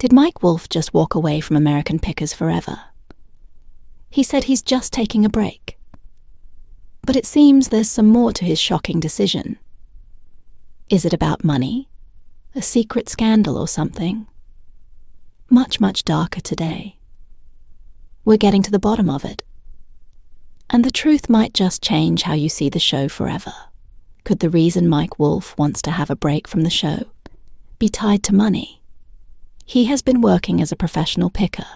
Did Mike Wolfe just walk away from American Pickers forever? He said he's just taking a break. But it seems there's some more to his shocking decision. Is it about money? A secret scandal or something? Much, much darker today. We're getting to the bottom of it. And the truth might just change how you see the show forever. Could the reason Mike Wolfe wants to have a break from the show be tied to money? He has been working as a professional picker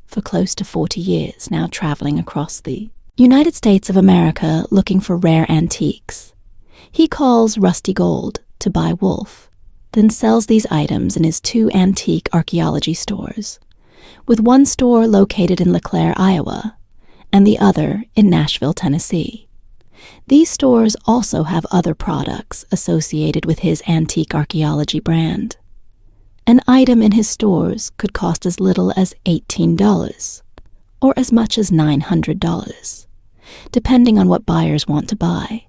for close to 40 years now, traveling across the United States of America looking for rare antiques. He calls rusty gold to buy Wolfe, then sells these items in his 2 antique archaeology stores, with one store located in LeClaire, Iowa, and the other in Nashville, Tennessee. These stores also have other products associated with his antique archaeology brand. An item in his stores could cost as little as $18 or as much as $900, depending on what buyers want to buy.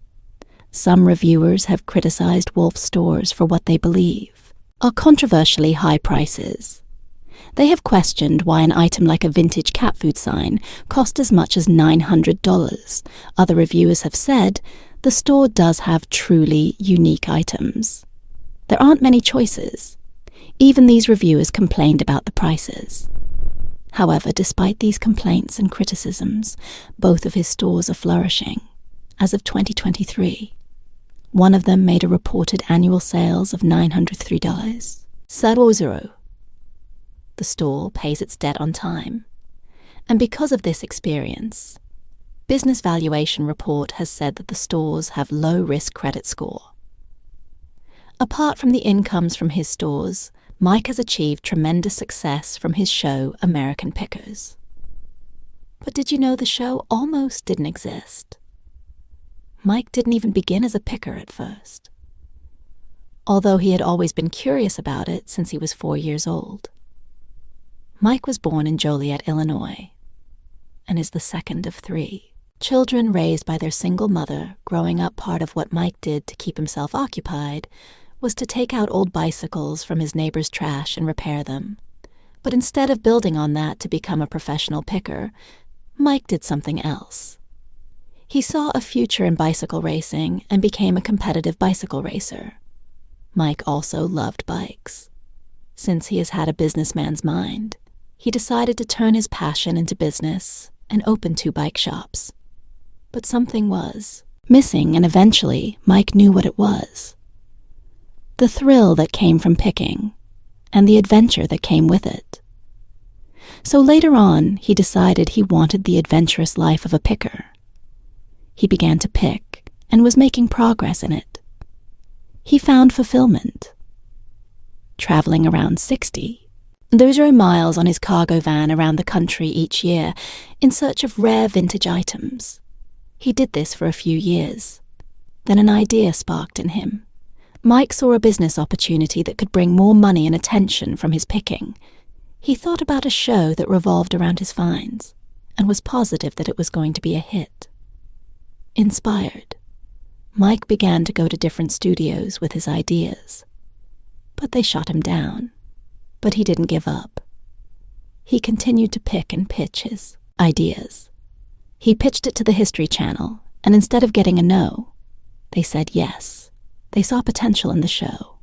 Some reviewers have criticized Wolfe's stores for what they believe are controversially high prices. They have questioned why an item like a vintage cat food sign cost as much as $900. Other reviewers have said the store does have truly unique items. There aren't many choices. Even these reviewers complained about the prices. However, despite these complaints and criticisms, both of his stores are flourishing. As of 2023, one of them made a reported annual sales of $903. Zero. The store pays its debt on time. And because of this experience, Business Valuation Report has said that the stores have low-risk credit score. Apart from the incomes from his stores, Mike has achieved tremendous success from his show American Pickers. But did you know the show almost didn't exist? Mike didn't even begin as a picker at first, although he had always been curious about it since he was 4 years old. Mike was born in Joliet, Illinois, and is the second of 3 children raised by their single mother. Growing up, part of what Mike did to keep himself occupied was to take out old bicycles from his neighbor's trash and repair them. But instead of building on that to become a professional picker, Mike did something else. He saw a future in bicycle racing and became a competitive bicycle racer. Mike also loved bikes. Since he has had a businessman's mind, he decided to turn his passion into business and open 2 bike shops. But something was missing, and eventually Mike knew what it was. The thrill that came from picking, and the adventure that came with it. So later on, he decided he wanted the adventurous life of a picker. He began to pick, and was making progress in it. He found fulfillment. Traveling around 30 miles on his cargo van around the country each year in search of rare vintage items. He did this for a few years. Then an idea sparked in him. Mike saw a business opportunity that could bring more money and attention from his picking. He thought about a show that revolved around his finds, and was positive that it was going to be a hit. Inspired, Mike began to go to different studios with his ideas. But they shot him down. But he didn't give up. He continued to pick and pitch his ideas. He pitched it to the History Channel, and instead of getting a no, they said yes. They saw potential in the show.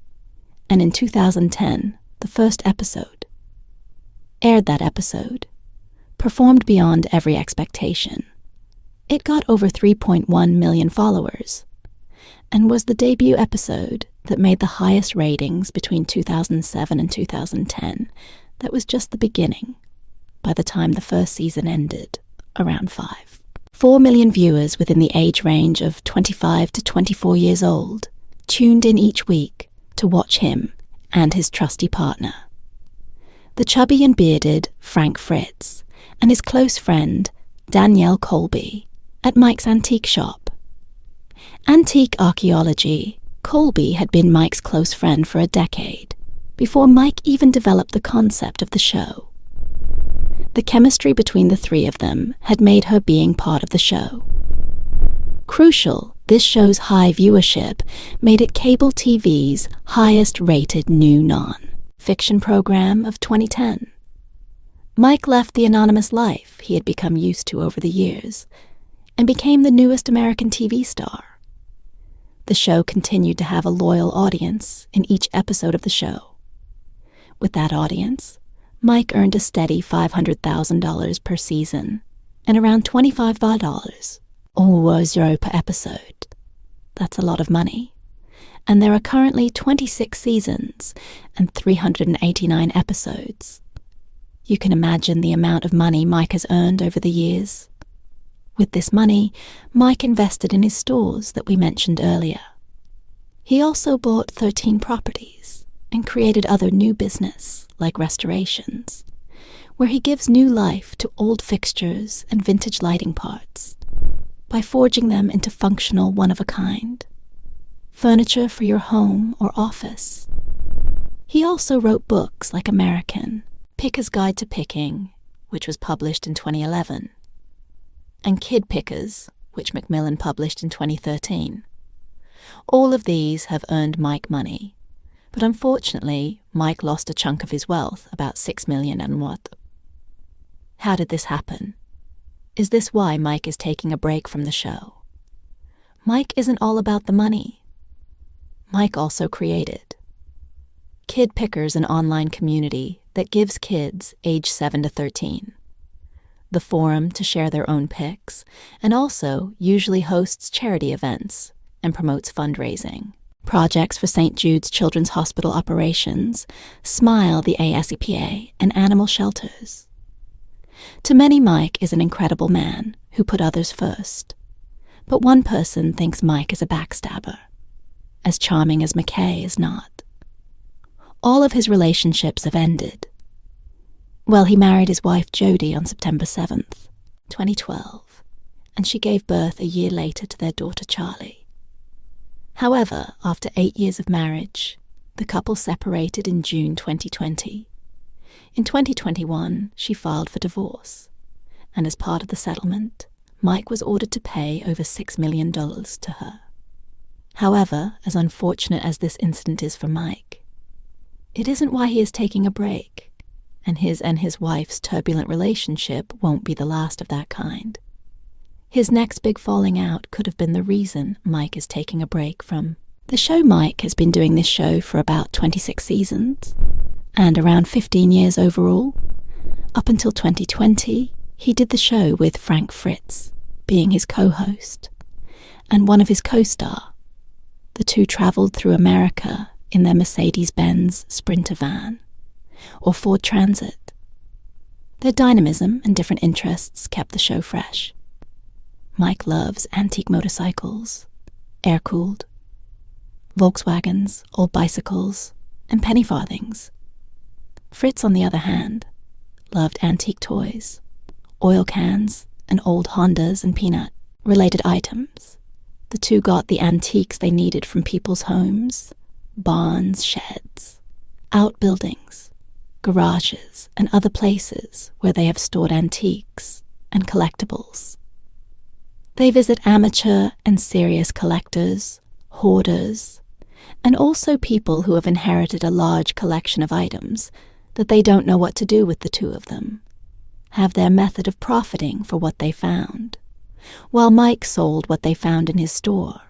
And in 2010, the first episode aired. That episode performed beyond every expectation. It got over 3.1 million followers, and was the debut episode that made the highest ratings between 2007 and 2010. That was just the beginning. By the time the first season ended, around 5. 4 million viewers within the age range of 25 to 24 years old tuned in each week to watch him and his trusty partner, the chubby and bearded Frank Fritz, and his close friend Danielle Colby at Mike's antique shop. Antique archaeology. Colby had been Mike's close friend for a decade, before Mike even developed the concept of the show. The chemistry between the 3 of them had made her being part of the show. Crucial, this show's high viewership made it cable TV's highest-rated new non. fiction program of 2010. Mike left the anonymous life he had become used to over the years and became the newest American TV star. The show continued to have a loyal audience in each episode of the show. With that audience, Mike earned a steady $500,000 per season and around $25 or €0 per episode. That's a lot of money. And there are currently 26 seasons and 389 episodes. You can imagine the amount of money Mike has earned over the years. With this money, Mike invested in his stores that we mentioned earlier. He also bought 13 properties and created other new business, like restorations, where he gives new life to old fixtures and vintage lighting parts by forging them into functional one-of-a-kind furniture for your home or office. He also wrote books like American, Picker's Guide to Picking, which was published in 2011, and Kid Pickers, which Macmillan published in 2013. All of these have earned Mike money, but unfortunately, Mike lost a chunk of his wealth, about $6 million and what. How did this happen? Is this why Mike is taking a break from the show? Mike isn't all about the money. Mike also created Kid Pickers, an online community that gives kids age 7 to 13. The forum to share their own picks, and also usually hosts charity events and promotes fundraising. Projects for St. Jude's Children's Hospital operations, Smile the ASCPA, and animal shelters. To many, Mike is an incredible man who put others first. But one person thinks Mike is a backstabber. As charming as McKay is not. All of his relationships have ended. Well, he married his wife Jodie on September 7th, 2012, and she gave birth a year later to their daughter Charlie. However, after 8 years of marriage, the couple separated in June 2020. In 2021, she filed for divorce, and as part of the settlement, Mike was ordered to pay over $6 million to her. However, as unfortunate as this incident is for Mike, it isn't why he is taking a break, and his wife's turbulent relationship won't be the last of that kind. His next big falling out could have been the reason Mike is taking a break from the show. Mike has been doing this show for about 26 seasons, and around 15 years overall. Up until 2020, he did the show with Frank Fritz, being his co-host, and one of his co-stars. The two traveled through America in their Mercedes-Benz Sprinter van, or Ford Transit. Their dynamism and different interests kept the show fresh. Mike loves antique motorcycles, air-cooled, Volkswagens, old bicycles, and penny farthings. Fritz, on the other hand, loved antique toys, oil cans, and old Hondas and peanut-related items. The two got the antiques they needed from people's homes, barns, sheds, outbuildings, garages, and other places where they have stored antiques and collectibles. They visit amateur and serious collectors, hoarders, and also people who have inherited a large collection of items that they don't know what to do with the two of them, have their method of profiting for what they found, while Mike sold what they found in his store.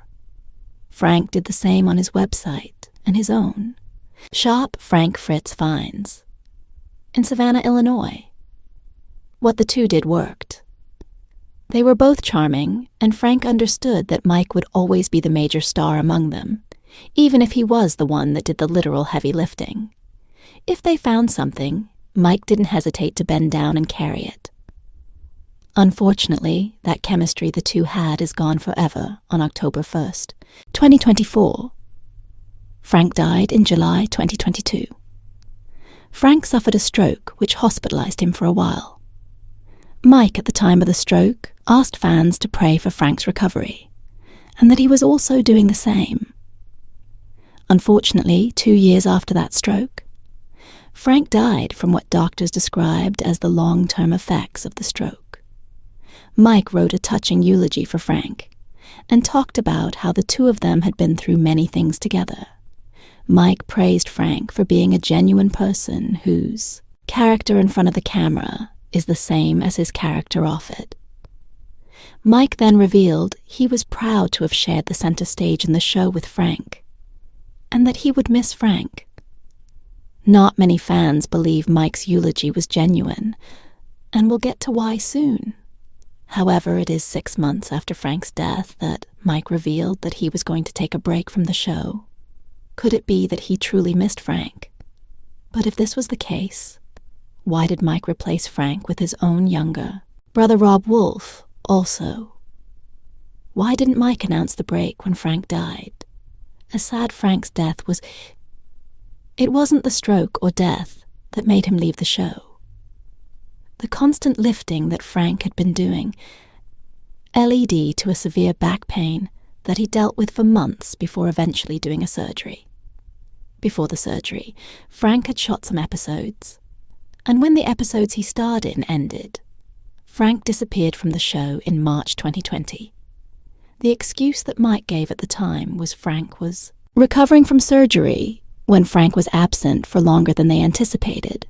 Frank did the same on his website and his own, Shop Frank Fritz Finds, in Savannah, Illinois. What the two did worked. They were both charming, and Frank understood that Mike would always be the major star among them, even if he was the one that did the literal heavy lifting. If they found something, Mike didn't hesitate to bend down and carry it. Unfortunately, that chemistry the two had is gone forever on October 1st, 2024. Frank died in July 2022. Frank suffered a stroke which hospitalized him for a while. Mike, at the time of the stroke, asked fans to pray for Frank's recovery, and that he was also doing the same. Unfortunately, 2 years after that stroke, Frank died from what doctors described as the long-term effects of the stroke. Mike wrote a touching eulogy for Frank and talked about how the two of them had been through many things together, Mike praised Frank for being a genuine person whose character in front of the camera is the same as his character off it. Mike then revealed he was proud to have shared the center stage in the show with Frank, and that he would miss Frank. Not many fans believe Mike's eulogy was genuine, and we'll get to why soon. However, it is 6 months after Frank's death that Mike revealed that he was going to take a break from the show. Could it be that he truly missed Frank? But if this was the case, why did Mike replace Frank with his own younger brother Rob Wolfe also? Why didn't Mike announce the break when Frank died? As sad Frank's death was, it wasn't the stroke or death that made him leave the show. The constant lifting that Frank had been doing, led to a severe back pain that he dealt with for months before eventually doing a surgery. Before the surgery, Frank had shot some episodes, and when the episodes he starred in ended, Frank disappeared from the show in March 2020. The excuse that Mike gave at the time was Frank was recovering from surgery when Frank was absent for longer than they anticipated.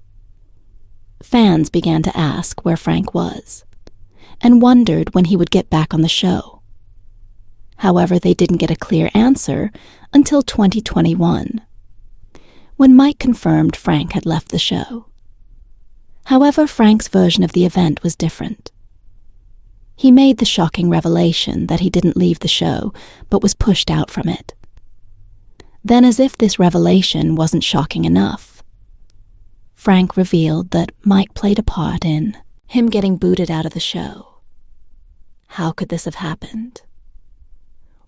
Fans began to ask where Frank was, and wondered when he would get back on the show. However, they didn't get a clear answer until 2021, when Mike confirmed Frank had left the show. However, Frank's version of the event was different. He made the shocking revelation that he didn't leave the show, but was pushed out from it. Then, as if this revelation wasn't shocking enough, Frank revealed that Mike played a part in him getting booted out of the show. How could this have happened?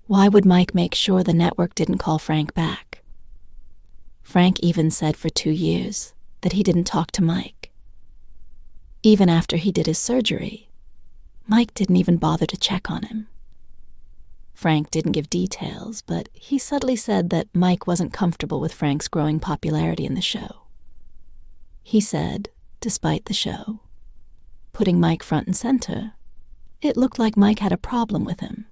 Why would Mike make sure the network didn't call Frank back? Frank even said for 2 years that he didn't talk to Mike. Even after he did his surgery, Mike didn't even bother to check on him. Frank didn't give details, but he subtly said that Mike wasn't comfortable with Frank's growing popularity in the show. He said, despite the show putting Mike front and center, it looked like Mike had a problem with him,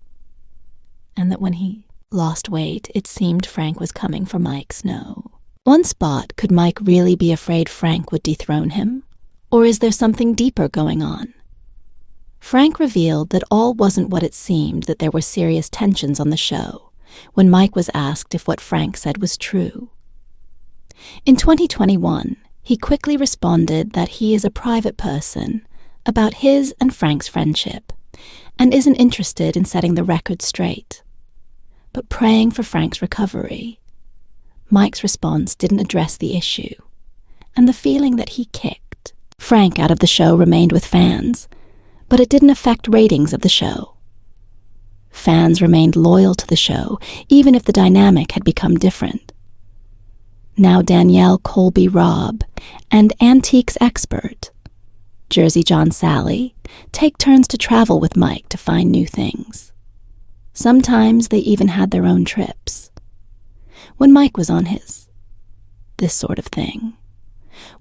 and that when he lost weight, it seemed Frank was coming for Mike's no. One spot, could Mike really be afraid Frank would dethrone him? Or is there something deeper going on? Frank revealed that all wasn't what it seemed, that there were serious tensions on the show when Mike was asked if what Frank said was true. In 2021, he quickly responded that he is a private person about his and Frank's friendship and isn't interested in setting the record straight, but praying for Frank's recovery. Mike's response didn't address the issue, and the feeling that he kicked Frank out of the show remained with fans, but it didn't affect ratings of the show. Fans remained loyal to the show, even if the dynamic had become different. Now Danielle Colby-Robb and antiques expert Jersey John Sally take turns to travel with Mike to find new things. Sometimes they even had their own trips. When Mike was on his this sort of thing,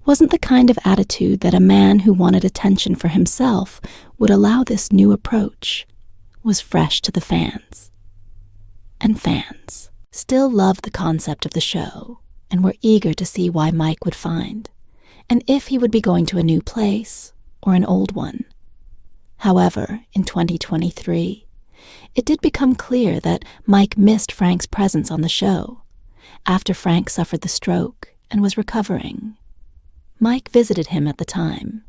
wasn't the kind of attitude that a man who wanted attention for himself would allow this new approach was fresh to the fans. And fans still loved the concept of the show and were eager to see why Mike would find, and if he would be going to a new place or an old one. However, in 2023, it did become clear that Mike missed Frank's presence on the show after Frank suffered the stroke and was recovering. Mike visited him at the time.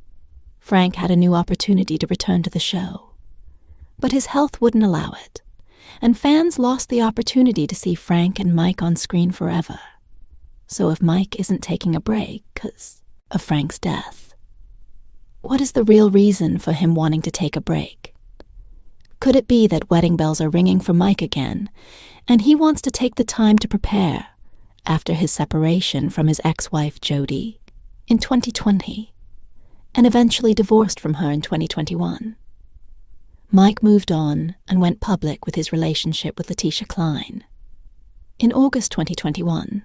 Frank had a new opportunity to return to the show, but his health wouldn't allow it, and fans lost the opportunity to see Frank and Mike on screen forever. So if Mike isn't taking a break because of Frank's death, what is the real reason for him wanting to take a break? Could it be that wedding bells are ringing for Mike again, and he wants to take the time to prepare after his separation from his ex-wife Jody in 2020, and eventually divorced from her in 2021? Mike moved on and went public with his relationship with Letitia Klein in August 2021.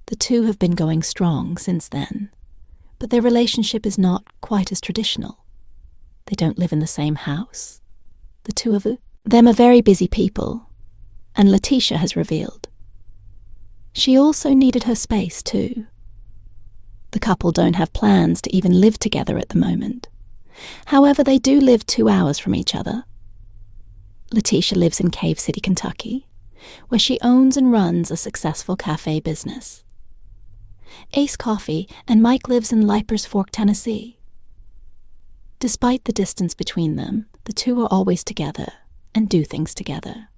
The two have been going strong since then, but their relationship is not quite as traditional. They don't live in the same house. The two of them are very busy people, and Letitia has revealed She also needed her space too. The couple don't have plans to even live together at the moment. However, they do live 2 hours from each other. Letitia lives in Cave City, Kentucky, where she owns and runs a successful cafe business. Ace Coffee and Mike lives in Leipers Fork, Tennessee. Despite the distance between them, the two are always together and do things together.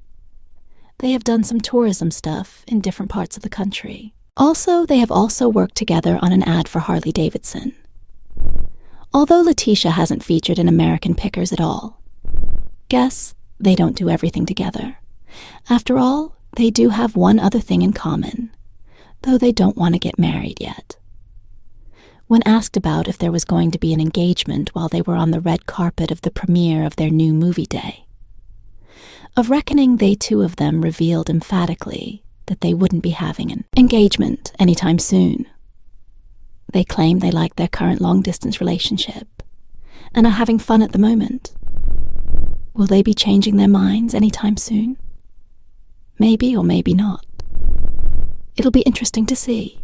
They have done some tourism stuff in different parts of the country. Also, they have also worked together on an ad for Harley Davidson. Although Letitia hasn't featured in American Pickers at all, guess they don't do everything together. After all, they do have one other thing in common, though they don't want to get married yet. When asked about if there was going to be an engagement while they were on the red carpet of the premiere of their new movie day, of reckoning they two of them revealed emphatically that they wouldn't be having an engagement anytime soon. They claim they like their current long-distance relationship and are having fun at the moment. Will they be changing their minds anytime soon? Maybe or maybe not. It'll be interesting to see.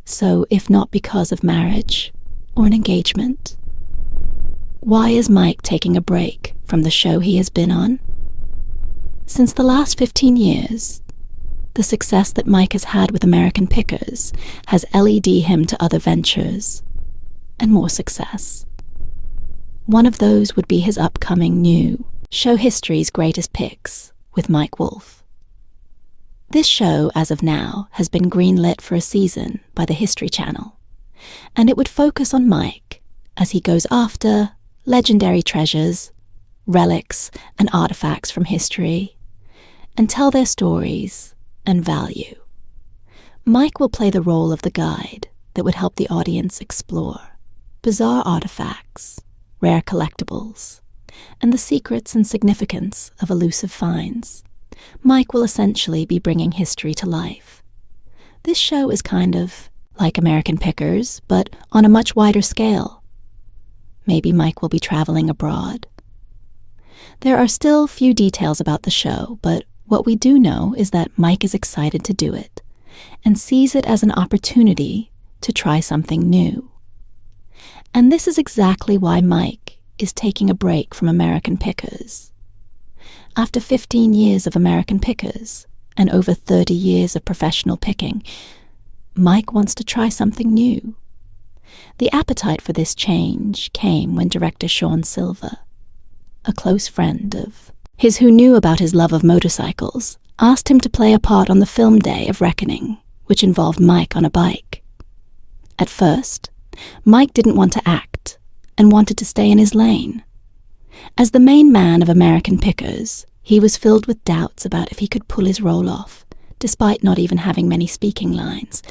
So, if not because of marriage or an engagement, why is Mike taking a break from the show he has been on? Since the last 15 years, the success that Mike has had with American Pickers has led him to other ventures and more success. One of those would be his upcoming new Show History's Greatest Picks with Mike Wolfe. This show, as of now, has been greenlit for a season by the History Channel, and it would focus on Mike as he goes after legendary treasures, relics, and artifacts from history, and tell their stories and value. Mike will play the role of the guide that would help the audience explore bizarre artifacts, rare collectibles, and the secrets and significance of elusive finds. Mike will essentially be bringing history to life. This show is kind of like American Pickers, but on a much wider scale. Maybe Mike will be traveling abroad. There are still few details about the show, but what we do know is that Mike is excited to do it and sees it as an opportunity to try something new. And this is exactly why Mike is taking a break from American Pickers. After 15 years of American Pickers and over 30 years of professional picking, Mike wants to try something new. The appetite for this change came when director Sean Silver, a close friend of his who knew about his love of motorcycles, asked him to play a part on the film day of Reckoning, which involved Mike on a bike. At first, Mike didn't want to act and wanted to stay in his lane. As the main man of American Pickers, he was filled with doubts about if he could pull his role off, despite not even having many speaking lines.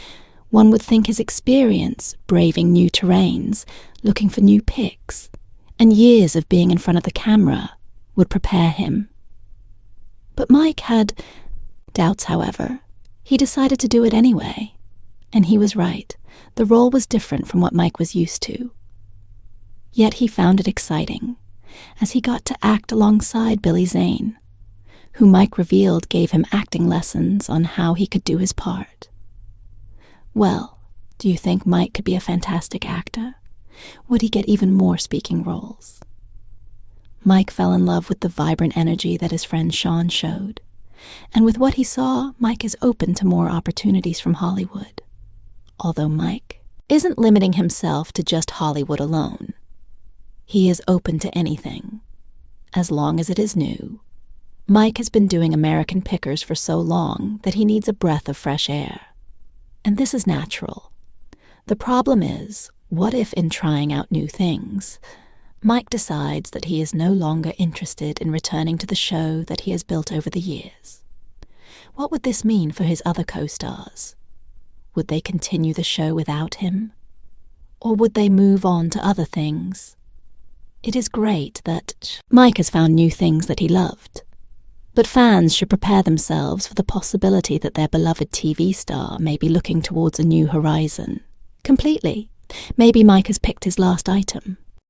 One would think his experience, braving new terrains, looking for new picks, and years of being in front of the camera would prepare him. But Mike had doubts, however. He decided to do it anyway, and he was right. The role was different from what Mike was used to. Yet he found it exciting, as he got to act alongside Billy Zane, who Mike revealed gave him acting lessons on how he could do his part. Well, do you think Mike could be a fantastic actor? Would he get even more speaking roles? Mike fell in love with the vibrant energy that his friend Sean showed, and with what he saw, Mike is open to more opportunities from Hollywood. Although Mike isn't limiting himself to just Hollywood alone. He is open to anything, as long as it is new. Mike has been doing American Pickers for so long that he needs a breath of fresh air. And this is natural. The problem is, what if in trying out new things, Mike decides that he is no longer interested in returning to the show that he has built over the years? What would this mean for his other co-stars? Would they continue the show without him? Or would they move on to other things? It is great that Mike has found new things that he loved, but fans should prepare themselves for the possibility that their beloved TV star may be looking towards a new horizon. Completely. Maybe Mike has picked his last item.